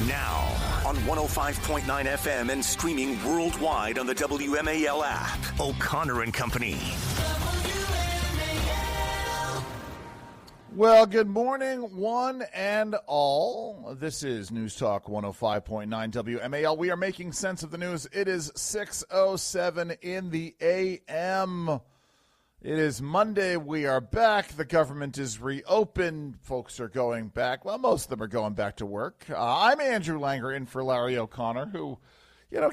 Now, on 105.9 FM and streaming worldwide on the WMAL app, O'Connor and Company. Well, good morning, one and all. This is News Talk 105.9 WMAL. We are making sense of the news. It is 6:07 in the a.m. It is Monday. We are back. The government is reopened. Folks are going back. Well, most of them are going back to work. I'm Andrew Langer in for Larry O'Connor, who,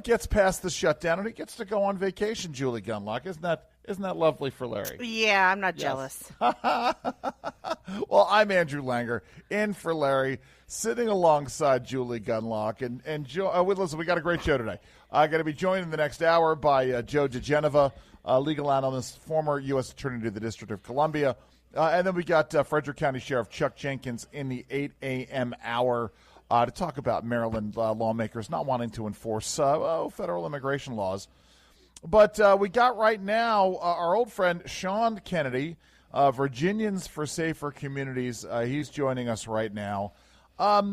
gets past the shutdown and he gets to go on vacation, Julie Gunlock. Isn't that lovely for Larry? Yeah, I'm not jealous. Well, I'm Andrew Langer in for Larry, sitting alongside Julie Gunlock. And listen, we got a great show today. I'm going to be joined in the next hour by Joe DeGeneva, legal analyst, former U.S. Attorney to the District of Columbia. And then we got Frederick County Sheriff Chuck Jenkins in the 8 a.m. hour to talk about Maryland lawmakers not wanting to enforce federal immigration laws. But we got right now our old friend Sean Kennedy, Virginians for Safer Communities. He's joining us right now.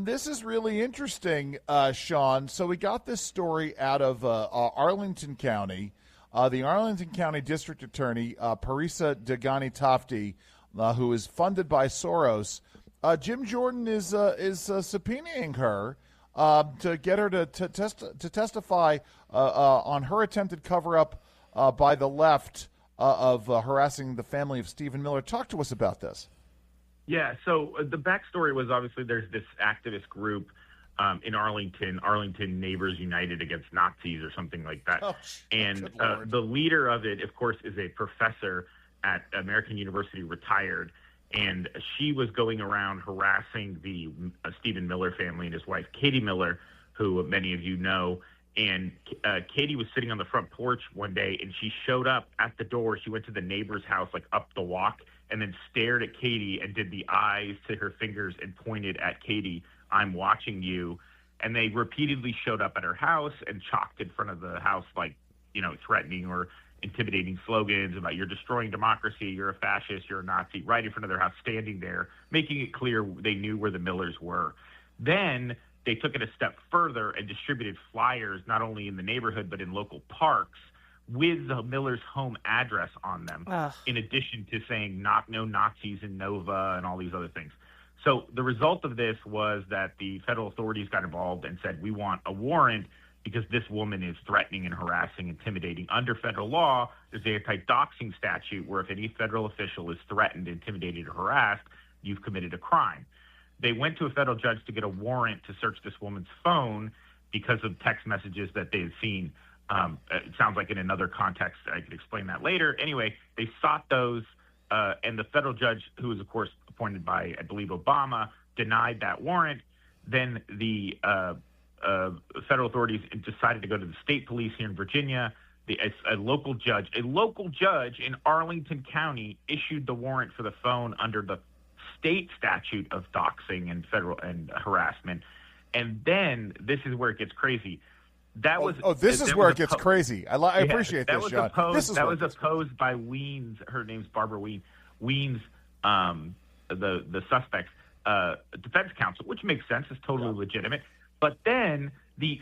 This is really interesting, Sean. So we got this story out of Arlington County. The Arlington County District Attorney, Parisa Degani-Tofty, who is funded by Soros, Jim Jordan is subpoenaing her to get her to testify on her attempted cover-up by the left of harassing the family of Stephen Miller. Talk to us about this. Yeah, so the backstory was obviously there's this activist group in Arlington Neighbors United Against Nazis or something like that. Oh, and the leader of it, of course, is a professor at American University, retired. And she was going around harassing the Stephen Miller family and his wife, Katie Miller, who many of you know. And Katie was sitting on the front porch one day, and she showed up at the door. She went to the neighbor's house, like up the walk, and then stared at Katie and did the eyes to her fingers and pointed at Katie, "I'm watching you." And they repeatedly showed up at her house and chalked in front of the house, like, threatening or intimidating slogans about "you're destroying democracy, you're a fascist, you're a Nazi," right in front of their house, standing there, making it clear they knew where the Millers were. Then they took it a step further and distributed flyers not only in the neighborhood but in local parks with the Millers' home address on them, in addition to saying no Nazis in Nova and all these other things. So the result of this was that the federal authorities got involved and said, we want a warrant because this woman is threatening and harassing, intimidating. Under federal law, there's the anti-doxing statute where if any federal official is threatened, intimidated, or harassed, you've committed a crime. They went to a federal judge to get a warrant to search this woman's phone because of text messages that they had seen. It sounds like in another context. I could explain that later. Anyway, they sought those, and the federal judge, who was, of course, appointed by, I believe, Obama, denied that warrant. Then the federal authorities decided to go to the state police here in Virginia. A local judge in Arlington County issued the warrant for the phone under the state statute of doxing and federal and harassment. And then this is where it gets crazy. This is where it gets crazy. I appreciate this, Sean. That was opposed by Weens. Her name's Barbara Weens. Weens, the suspect's defense counsel, which makes sense. It's totally legitimate. But then the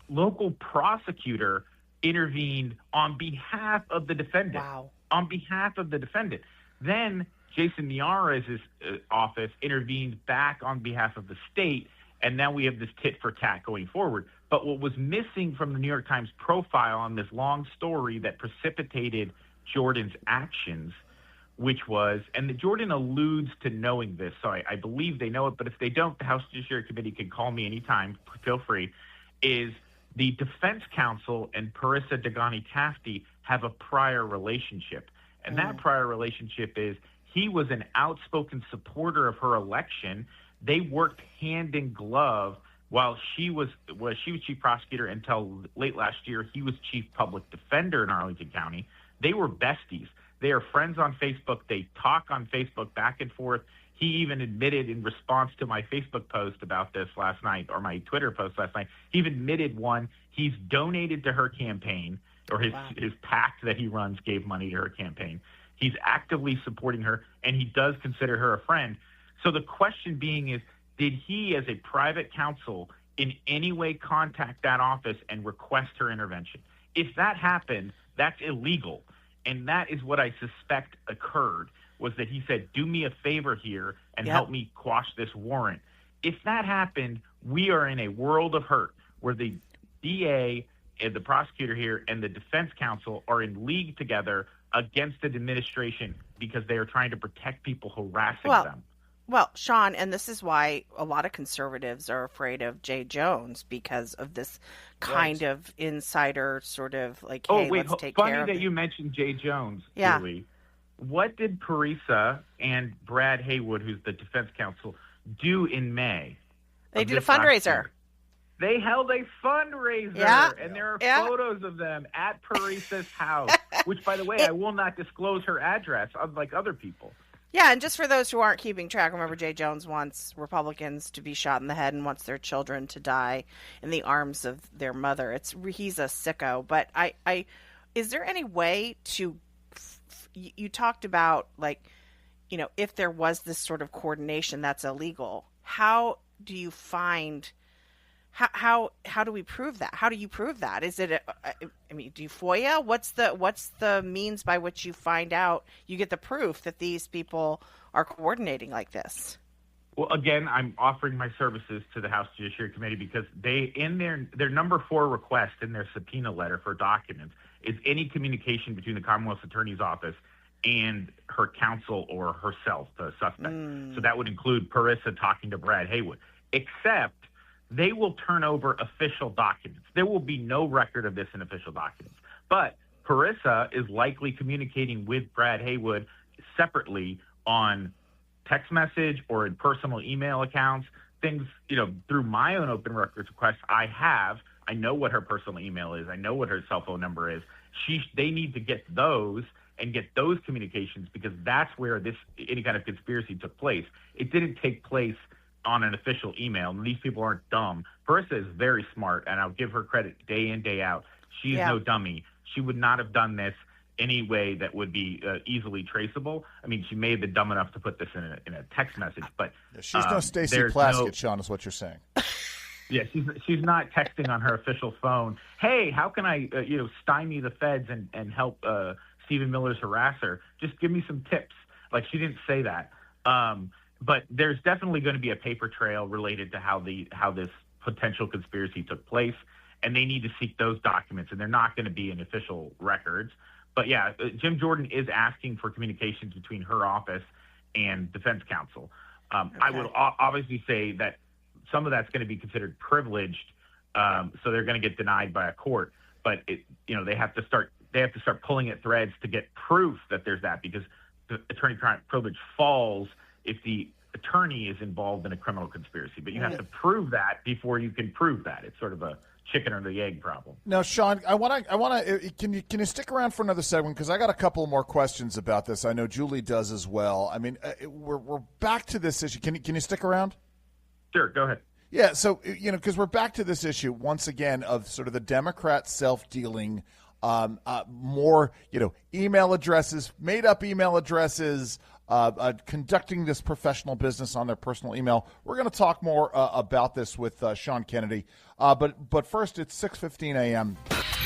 local prosecutor intervened on behalf of the defendant. Wow. On behalf of the defendant. Then Jason Miara's office intervened back on behalf of the state, and now we have this tit for tat going forward. But what was missing from the New York Times profile on this long story that precipitated Jordan's actions, which was, and Jordan alludes to knowing this, so I believe they know it, but if they don't, the House Judiciary Committee can call me anytime, feel free, is the defense counsel and Parisa Degani-Tofty have a prior relationship. And that prior relationship is he was an outspoken supporter of her election. They worked hand in glove while she was chief prosecutor until late last year. He was chief public defender in Arlington County. They were besties. They are friends on Facebook. They talk on Facebook back and forth. He even admitted in response to my Facebook post about this last night, or my Twitter post last night, he even admitted he's donated to her campaign, or his PAC that he runs gave money to her campaign. He's actively supporting her, and he does consider her a friend. So the question being is, did he, as a private counsel, in any way contact that office and request her intervention? If that happened, that's illegal. And that is what I suspect occurred, was that he said, do me a favor here and help me quash this warrant. If that happened, we are in a world of hurt where the DA and the prosecutor here and the defense counsel are in league together against an administration because they are trying to protect people harassing them. Well, Sean, and this is why a lot of conservatives are afraid of Jay Jones, because of this kind of insider sort of like, hey, let's take care of it. Funny that you mentioned Jay Jones, Julie. What did Parisa and Brad Haywood, who's the defense counsel, do in May? They did a fundraiser. They held a fundraiser, and there are photos of them at Parisa's house, which, by the way, I will not disclose her address, unlike other people. Yeah, and just for those who aren't keeping track, remember Jay Jones wants Republicans to be shot in the head and wants their children to die in the arms of their mother. He's a sicko. But is there any way to you talked about, like, you know, if there was this sort of coordination that's illegal, how do you find how do we prove that? How do you prove that? Is it do you FOIA? What's the means by which you find out, you get the proof that these people are coordinating like this? Well, again, I'm offering my services to the House Judiciary Committee because they, in their number 4 request in their subpoena letter for documents, is any communication between the Commonwealth's Attorney's Office and her counsel or herself, the suspect. So that would include Parisa talking to Brad Haywood, except they will turn over official documents. There will be no record of this in official documents. But Parisa is likely communicating with Brad Haywood separately on text message or in personal email accounts, things, you know, through my own open records requests. I know what her personal email is. I know what her cell phone number is. They need to get those and get those communications, because that's where any kind of conspiracy took place. It didn't take place on an official email, and these people aren't dumb. Parisa is very smart, and I'll give her credit day in, day out. She's no dummy. She would not have done this any way that would be easily traceable. I mean, she may have been dumb enough to put this in a text message, but she's no Stacey Plaskett, Sean, is what you're saying. Yeah, she's not texting on her official phone, hey, how can I stymie the feds and help Stephen Miller's harasser? Just give me some tips. Like, she didn't say that. But there's definitely going to be a paper trail related to how this potential conspiracy took place, and they need to seek those documents, and they're not going to be in official records. But yeah, Jim Jordan is asking for communications between her office and defense counsel. I would obviously say that some of that's going to be considered privileged, so they're going to get denied by a court. But they have to start pulling at threads to get proof that there's that, because the attorney-client privilege falls if the attorney is involved in a criminal conspiracy. But you have to prove that before you can prove that. It's sort of a chicken or the egg problem. Now, Sean, I want to. Can you stick around for another segment, because I got a couple more questions about this. I know Julie does as well. I mean, we're back to this issue. Can you stick around? Sure, go ahead. Yeah, so because we're back to this issue once again of sort of the Democrats self-dealing, more email addresses, made up email addresses. Conducting this professional business on their personal email. We're going to talk more about this with Sean Kennedy. But first, it's 6:15 a.m.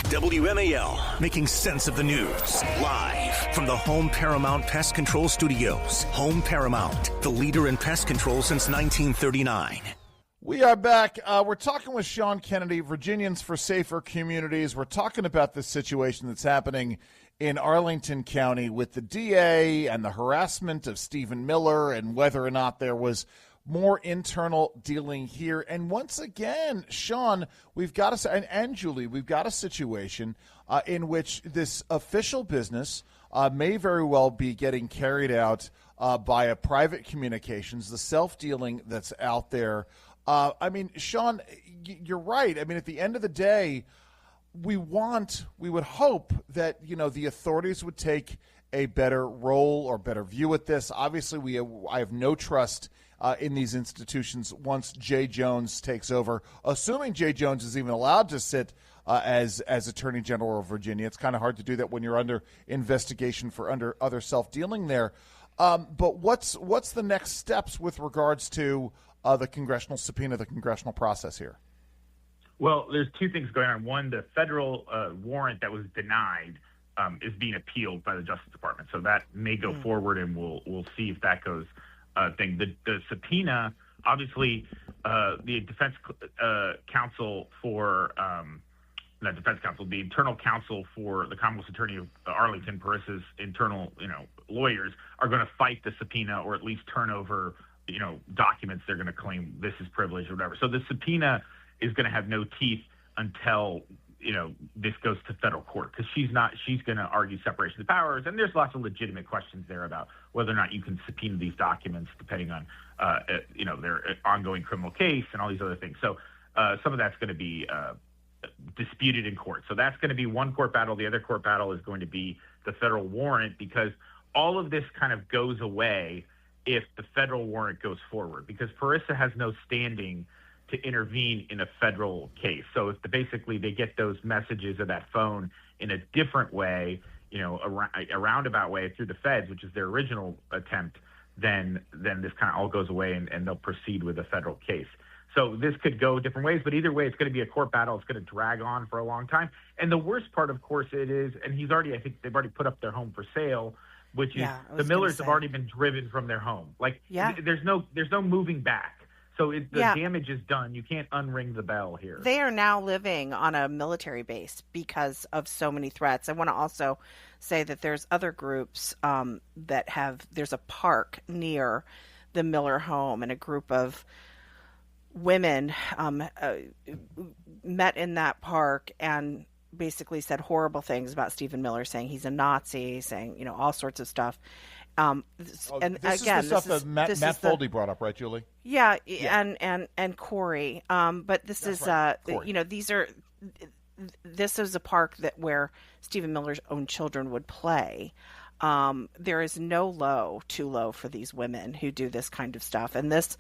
WMAL, making sense of the news. Live from the Home Paramount Pest Control Studios. Home Paramount, the leader in pest control since 1939. We are back. We're talking with Sean Kennedy, Virginians for Safer Communities. We're talking about this situation that's happening in Arlington County with the DA and the harassment of Stephen Miller, and whether or not there was more internal dealing here. And once again, Sean, we've got and Julie, we've got a situation in which this official business may very well be getting carried out by a private communications, the self-dealing that's out there. I mean, Sean, you're right. I mean, at the end of the day, we would hope that, the authorities would take a better role or better view at this. Obviously, I have no trust in these institutions once Jay Jones takes over, assuming Jay Jones is even allowed to sit as Attorney General of Virginia. It's kind of hard to do that when you're under investigation for other self-dealing there. But what's the next steps with regards to the congressional subpoena, the congressional process here? Well, there's two things going on. One, the federal warrant that was denied is being appealed by the Justice Department, so that may go forward, and we'll see if that goes. Thing the subpoena, obviously, the defense counsel for not defense counsel, the internal counsel for the Commonwealth Attorney of Arlington, Parissa's internal lawyers are going to fight the subpoena, or at least turn over documents they're going to claim this is privilege or whatever. So the subpoena is going to have no teeth until this goes to federal court, because she's going to argue separation of powers, and there's lots of legitimate questions there about whether or not you can subpoena these documents depending on their ongoing criminal case and all these other things. So some of that's going to be disputed in court. So that's going to be one court battle. The other court battle is going to be the federal warrant, because all of this kind of goes away if the federal warrant goes forward, because Parissa has no standing to intervene in a federal case. So if basically they get those messages of that phone in a different way, a roundabout way through the feds, which is their original attempt, then this kind of all goes away, and they'll proceed with a federal case. So this could go different ways, but either way, it's going to be a court battle. It's going to drag on for a long time. And the worst part, of course, it is, and I think they've already put up their home for sale, which is the Millers have already been driven from their home. There's no moving back. So the damage is done. You can't unring the bell here. They are now living on a military base because of so many threats. I want to also say that there's other groups there's a park near the Miller home, and a group of women met in that park and basically said horrible things about Stephen Miller, saying he's a Nazi, saying, all sorts of stuff. And this again, is the stuff that Matt Foldy brought up, right, Julie? Yeah. And Corey. But this is right. This is a park where Stephen Miller's own children would play. There is no low too low for these women who do this kind of stuff, and this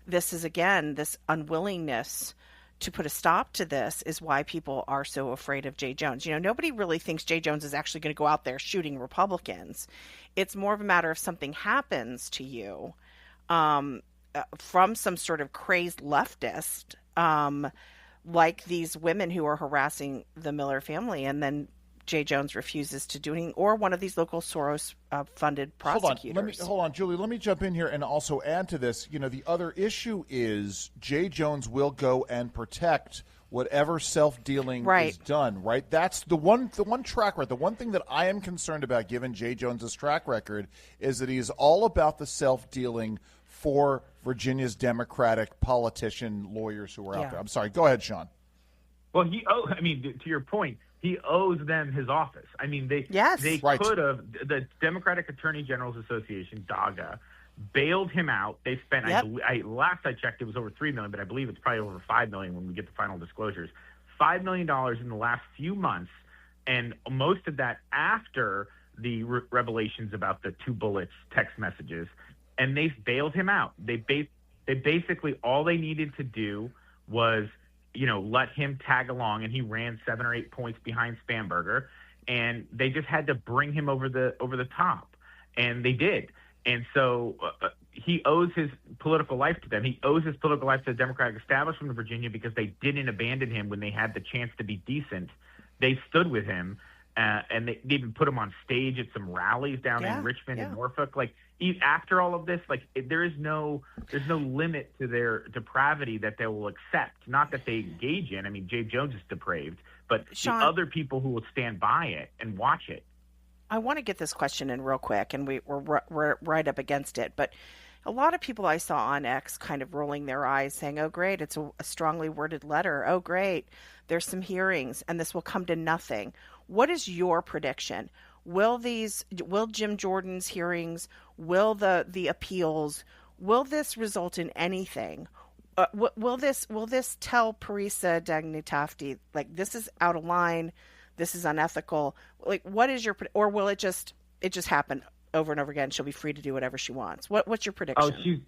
is again this unwillingness to put a stop to this is why people are so afraid of Jay Jones. Nobody really thinks Jay Jones is actually going to go out there shooting Republicans. It's more of a matter of something happens to you from some sort of crazed leftist, like these women who are harassing the Miller family, and then Jay Jones refuses to do anything, or one of these local Soros-funded prosecutors. Hold on, Julie. Let me jump in here and also add to this. The other issue is Jay Jones will go and protect whatever self-dealing is done, right? That's the one track record. The one thing that I am concerned about, given Jay Jones's track record, is that he is all about the self-dealing for Virginia's Democratic politician lawyers who are out there. I'm sorry. Go ahead, Sean. Well, to your point, he owes them his office. They could have, the Democratic Attorney General's Association, DAGA, bailed him out. They spent, last I checked, it was over $3 million, but I believe it's probably over $5 million when we get the final disclosures. $5 million in the last few months, and most of that after the revelations about the 2 bullets text messages, and they bailed him out. They basically, all they needed to do was let him tag along, and he ran 7 or 8 points behind Spanberger, and they just had to bring him over the top, and they did. And so he owes his political life to them. He owes his political life to the Democratic establishment of Virginia, because they didn't abandon him when they had the chance to be decent. They stood with him, and they even put him on stage at some rallies down in Richmond and Norfolk. After all of this, there's no limit to their depravity that they will accept. Not that they engage in. Jay Jones is depraved, but Sean, the other people who will stand by it and watch it. I want to get this question in real quick, and we're right up against it. But a lot of people I saw on X kind of rolling their eyes, saying, "Oh, great, it's a strongly worded letter. Oh, great, there's some hearings, and this will come to nothing." What is your prediction? Will Jim Jordan's hearings, will the appeals, will this result in anything? Will this tell Parissa Dagnitafti, this is out of line, this is unethical? What is your, or will it just happen over and over again? She'll be free to do whatever she wants. What's your prediction? Oh, she's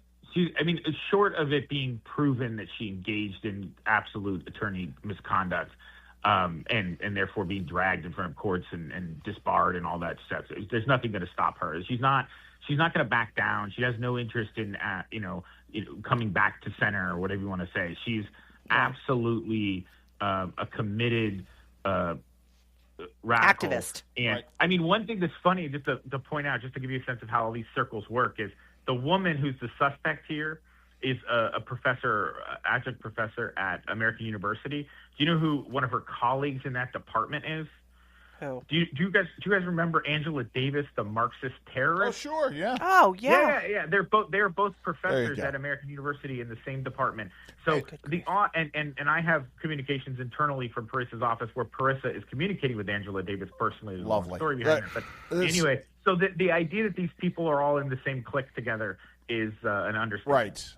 short of it being proven that she engaged in absolute attorney misconduct, and therefore being dragged in front of courts and disbarred and all that stuff. There's nothing going to stop her. She's not going to back down. She has no interest in coming back to center or whatever you want to say. She's absolutely a committed radical. Activist. And I mean, one thing that's funny, just to point out, just to give you a sense of how all these circles work, is the woman who's the suspect here is a professor, adjunct professor at American University. Do you know who one of her colleagues in that department is? Who? Do you guys remember Angela Davis, the Marxist terrorist? Oh, sure, yeah. Oh, yeah. Yeah. They are both professors at American University in the same department. So and I have communications internally from Parissa's office where Parissa is communicating with Angela Davis personally. There's a long story behind it. But anyway, so the idea that these people are all in the same clique together is an understatement. Right.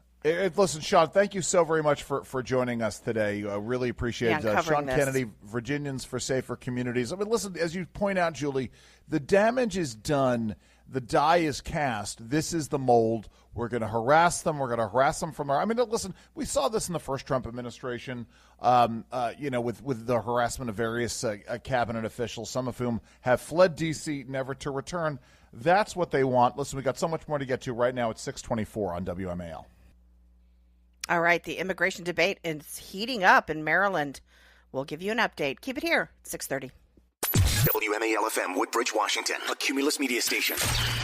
Listen, Sean, thank you so very much for joining us today. I really appreciate it. Sean Kennedy, Virginians for Safer Communities. I mean, listen, as you point out, Julie, the damage is done. The die is cast. This is the mold. We're going to harass them. We're going to harass them from our. I mean, listen, we saw this in the first Trump administration, with the harassment of various cabinet officials, some of whom have fled D.C., never to return. That's what they want. Listen, we got so much more to get to right now at 6:24 on WMAL. All right, the immigration debate is heating up in Maryland. We'll give you an update. Keep it here, 6:30. WMAL-FM, Woodbridge, Washington, a Cumulus media station.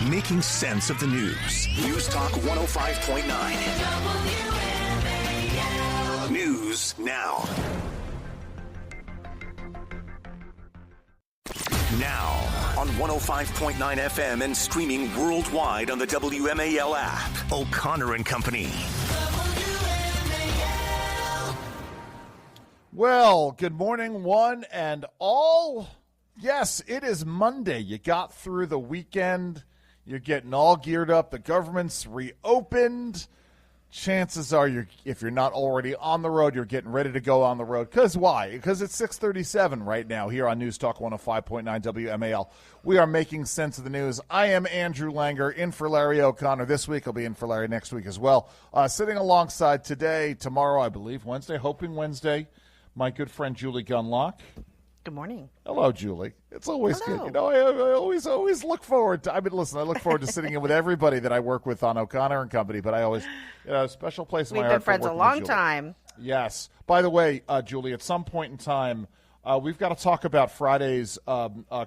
Making sense of the news. News Talk 105.9. News now. Now on 105.9 FM and streaming worldwide on the WMAL app. O'Connor and Company. Well, good morning, one and all. Yes, it is Monday. You got through the weekend. You're getting all geared up. The government's reopened. Chances are, if you're not already on the road, you're getting ready to go on the road. Because why? Because it's 6:37 right now here on News Talk 105.9 WMAL. We are making sense of the news. I am Andrew Langer, in for Larry O'Connor. This week I'll be in for Larry next week as well. Sitting alongside today, tomorrow, I believe, Wednesday, hoping Wednesday, my good friend Julie Gunlock. Good morning. Hello, Julie. It's always good. You know, I always look forward to. I mean, listen, I look forward to sitting in with everybody that I work with on O'Connor and Company. But I always, a special place in my heart. We've been friends a long time. Yes. By the way, Julie, at some point in time, we've got to talk about Friday's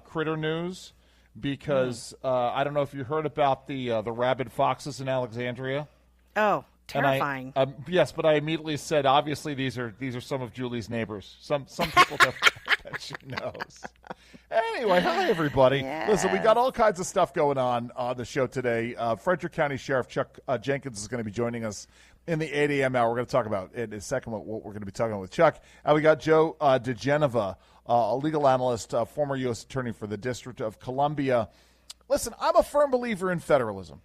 critter news because I don't know if you heard about the rabid foxes in Alexandria. Oh. Terrifying. Yes, but I immediately said, obviously, these are some of Julie's neighbors. Some people that she knows. Anyway, hi everybody. Yes. Listen, we got all kinds of stuff going on the show today. Frederick County Sheriff Chuck Jenkins is going to be joining us in the 8 a.m. hour. We're going to talk about in a second what we're going to be talking about with Chuck. And we got Joe DeGeneva, a legal analyst, former U.S. attorney for the District of Columbia. Listen, I'm a firm believer in federalism.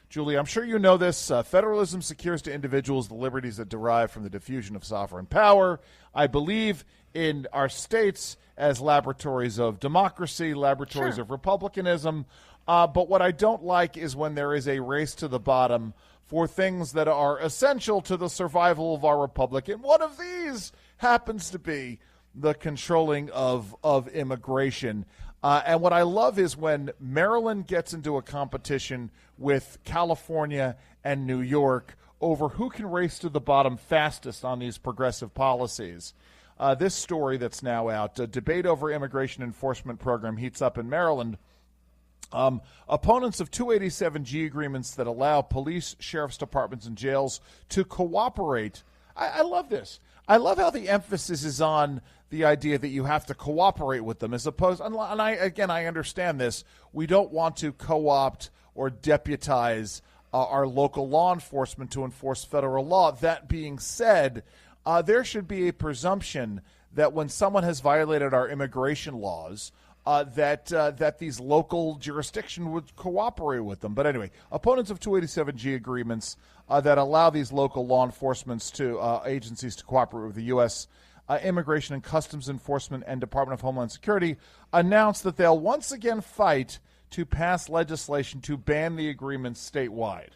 Julie, I'm sure you know this. Federalism secures to individuals the liberties that derive from the diffusion of sovereign power. I believe in our states as laboratories of democracy, laboratories of republicanism. But what I don't like is when there is a race to the bottom for things that are essential to the survival of our republic. And one of these happens to be the controlling of immigration. And what I love is when Maryland gets into a competition with California and New York over who can race to the bottom fastest on these progressive policies. This story that's now out, a debate over immigration enforcement program heats up in Maryland. Opponents of 287G agreements that allow police, sheriff's departments, and jails to cooperate. I love this. I love how the emphasis is on the idea that you have to cooperate with them as opposed, and I understand this. We don't want to co-opt or deputize our local law enforcement to enforce federal law. That being said, there should be a presumption that when someone has violated our immigration laws, that these local jurisdiction would cooperate with them. But anyway, opponents of 287G agreements that allow these local law enforcement agencies to cooperate with the U.S. Immigration and Customs Enforcement and Department of Homeland Security announced that they'll once again fight to pass legislation to ban the agreements statewide.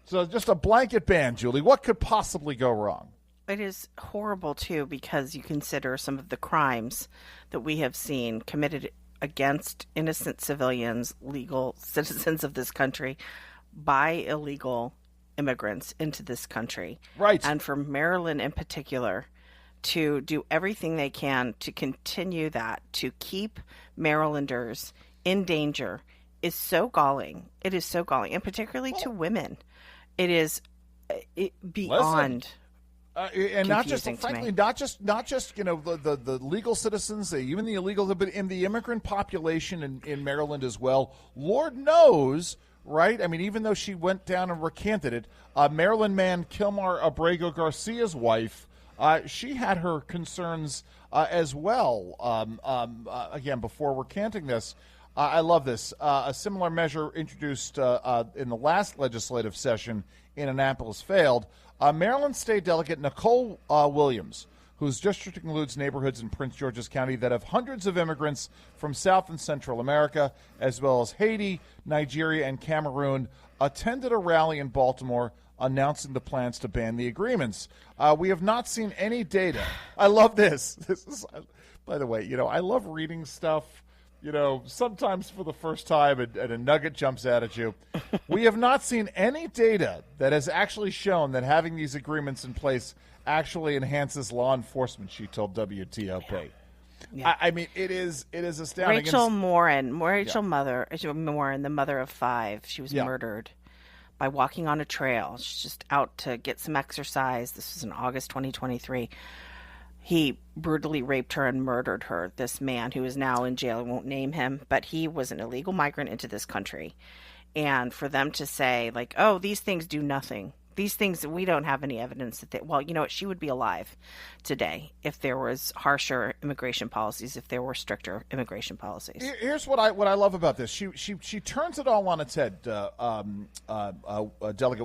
So just a blanket ban, Julie. What could possibly go wrong? It is horrible, too, because you consider some of the crimes that we have seen committed against innocent civilians, legal citizens of this country, by illegal immigrants into this country. Right. And for Maryland in particular to do everything they can to continue that, to keep Marylanders in danger is so galling. It is so galling, and particularly to women. It is beyond. And not just, frankly, not just the legal citizens, even the illegal, but in the immigrant population in Maryland as well. Lord knows, right? I mean, even though she went down and recanted it, Maryland man Kilmar Abrego Garcia's wife, she had her concerns as well. Again, before recanting this, I love this. A similar measure introduced in the last legislative session in Annapolis failed. Maryland State Delegate Nicole Williams, whose district includes neighborhoods in Prince George's County that have hundreds of immigrants from South and Central America, as well as Haiti, Nigeria, and Cameroon, attended a rally in Baltimore announcing the plans to ban the agreements. We have not seen any data. I love this. This is, by the way, I love reading stuff, sometimes for the first time and a nugget jumps out at you. We have not seen any data that has actually shown that having these agreements in place actually enhances law enforcement, she told WTOP. Yeah. I mean, it is astounding. Rachel Morin, the mother of 5, she was murdered by walking on a trail. She's just out to get some exercise. This was in August 2023. He brutally raped her and murdered her, this man who is now in jail. I won't name him, but he was an illegal migrant into this country. And for them to say, like, oh, these things do nothing. These things, we don't have any evidence that well, you know what, she would be alive today if there was harsher immigration policies, if there were stricter immigration policies. Here's what I love about this. She turns it all on its head, Delegate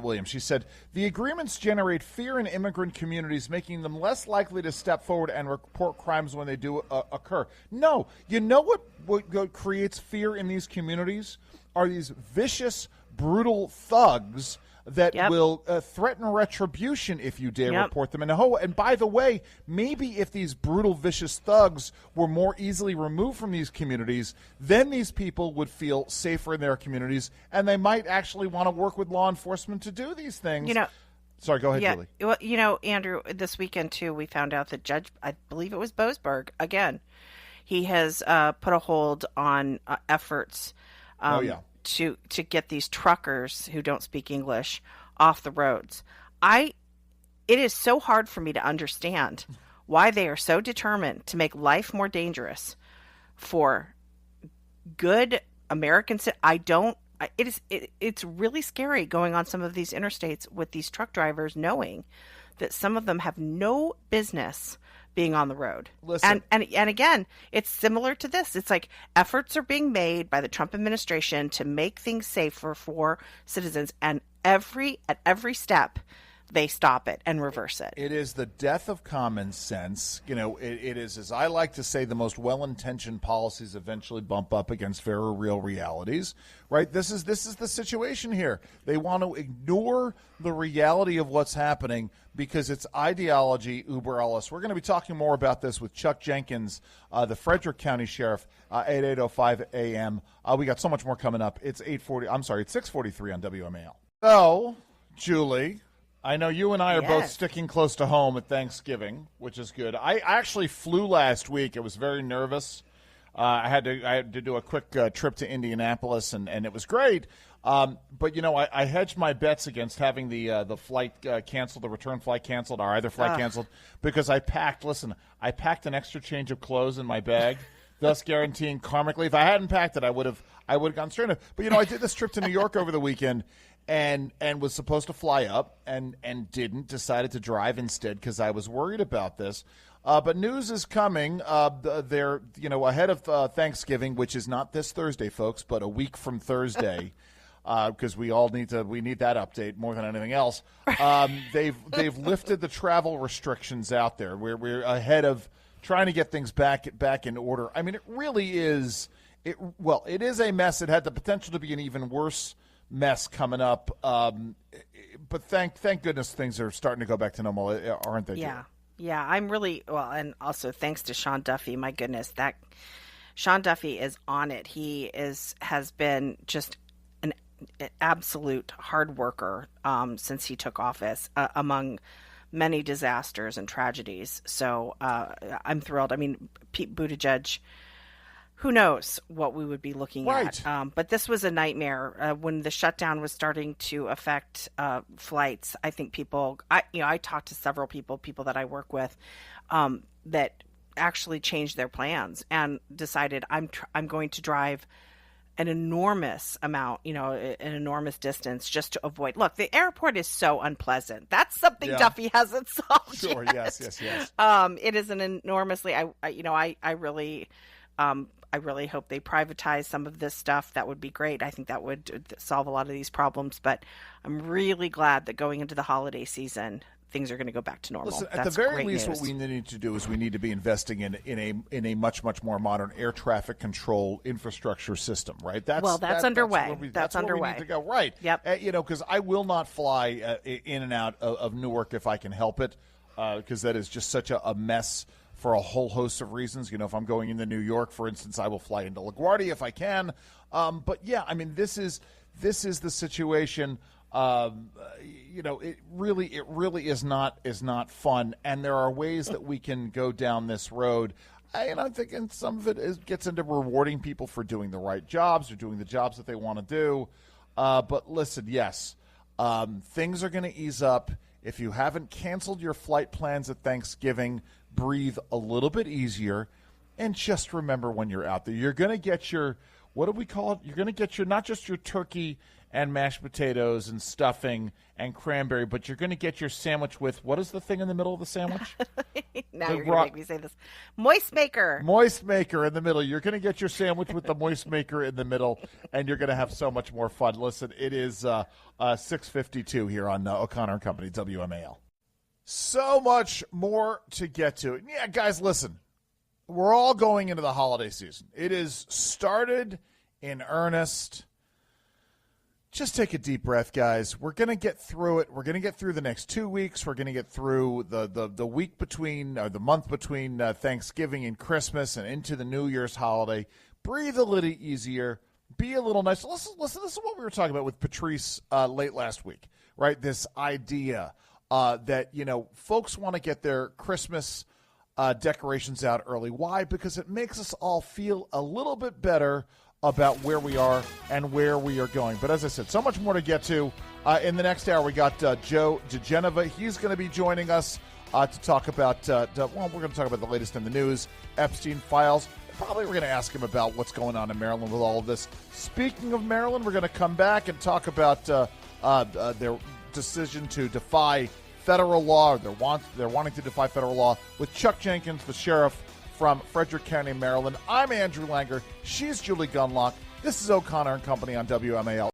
Williams. She said, the agreements generate fear in immigrant communities, making them less likely to step forward and report crimes when they do occur. No, you know what creates fear in these communities are these vicious, brutal thugs that will threaten retribution if you dare report them. And by the way, maybe if these brutal, vicious thugs were more easily removed from these communities, then these people would feel safer in their communities, and they might actually want to work with law enforcement to do these things. Sorry, go ahead, Julie. Well, Andrew, this weekend, too, we found out that Judge, I believe it was Boasberg, again, he has put a hold on efforts to get these truckers who don't speak English off the roads. It is so hard for me to understand why they are so determined to make life more dangerous for good Americans. It's really scary going on some of these interstates with these truck drivers, knowing that some of them have no business being on the road. Listen. And again, it's similar to this. It's like efforts are being made by the Trump administration to make things safer for citizens, and at every step they stop it and reverse it. It is the death of common sense. It is, as I like to say, the most well-intentioned policies eventually bump up against very real realities, right? This is the situation here. They want to ignore the reality of what's happening because it's ideology uber alles. We're going to be talking more about this with Chuck Jenkins, the Frederick County Sheriff, at 8:05 a.m. We got so much more coming up. It's 6:43 on WMAL. So, Julie, I know you and I are both sticking close to home at Thanksgiving, which is good. I actually flew last week. I was very nervous. I had to do a quick trip to Indianapolis, and it was great. But I hedged my bets against having the flight canceled, the return flight canceled, or either flight canceled, because I packed an extra change of clothes in my bag, thus guaranteeing karmically. If I hadn't packed it, I would have gone straight up. But I did this trip to New York over the weekend. And was supposed to fly up and didn't, decided to drive instead because I was worried about this. But news is coming. They're ahead of Thanksgiving, which is not this Thursday, folks, but a week from Thursday, because we need that update more than anything else. They've lifted the travel restrictions out there. We're ahead of trying to get things back in order. I mean, it really is. It is a mess. It had the potential to be an even worse mess coming up, but thank goodness things are starting to go back to normal, aren't they? Yeah, I'm really and also thanks to Sean Duffy. My goodness, that Sean Duffy is on it. He has been just absolute hard worker since he took office, among many disasters and tragedies. So I'm thrilled. I mean, Pete Buttigieg, who knows what we would be looking Right. at. But this was a nightmare when the shutdown was starting to affect flights. I think I talked to several people that I work with, that actually changed their plans and decided I'm going to drive an enormous amount, an enormous distance just to avoid. Look, the airport is so unpleasant. That's something Duffy hasn't solved Sure. yet. Yes. It is an enormously. I really hope they privatize some of this stuff. That would be great. I think that would solve a lot of these problems. But I'm really glad that going into the holiday season, things are going to go back to normal. Listen, at That's the very great least, news. what we need to do is we need to be investing in a much more modern air traffic control infrastructure system, right? That's underway. That's where underway. we need to go, right? Yep. Because I will not fly in and out of Newark if I can help it, because that is just such a mess for a whole host of reasons. If I'm going into New York, for instance, I will fly into LaGuardia if I can. But yeah, I mean, this is the situation. It really is not fun, and there are ways that we can go down this road. I'm thinking some of it gets into rewarding people for doing the right jobs or doing the jobs that they want to do. But listen, yes, things are going to ease up. If you haven't canceled your flight plans at Thanksgiving, breathe a little bit easier, and just remember when you're out there, you're going to get your, what do we call it? You're going to get your, not just your turkey and mashed potatoes and stuffing and cranberry, but you're going to get your sandwich with, what is the thing in the middle of the sandwich? Now you're going to make me say this. Moist maker. Moist maker in the middle. You're going to get your sandwich with the moist maker in the middle, and you're going to have so much more fun. Listen, it is 6:52 here on O'Connor and Company, WMAL. So much more to get to. Yeah, guys, listen. We're all going into the holiday season. It is started in earnest. Just take a deep breath, guys. We're going to get through it. We're going to get through the next 2 weeks. We're going to get through the week between, or the month between Thanksgiving and Christmas and into the New Year's holiday. Breathe a little easier. Be a little nicer. Listen, this is what we were talking about with Patrice late last week, right? This idea that, folks want to get their Christmas decorations out early. Why? Because it makes us all feel a little bit better about where we are and where we are going. But as I said, so much more to get to. In the next hour, we got Joe DeGeneva. He's going to be joining us to talk about, we're going to talk about the latest in the news, Epstein files. Probably we're going to ask him about what's going on in Maryland with all of this. Speaking of Maryland, we're going to come back and talk about their decision to defy federal law. They're wanting to defy federal law with Chuck Jenkins, the sheriff from Frederick County, Maryland. I'm Andrew Langer. She's Julie Gunlock. This is O'Connor and Company on WMAL.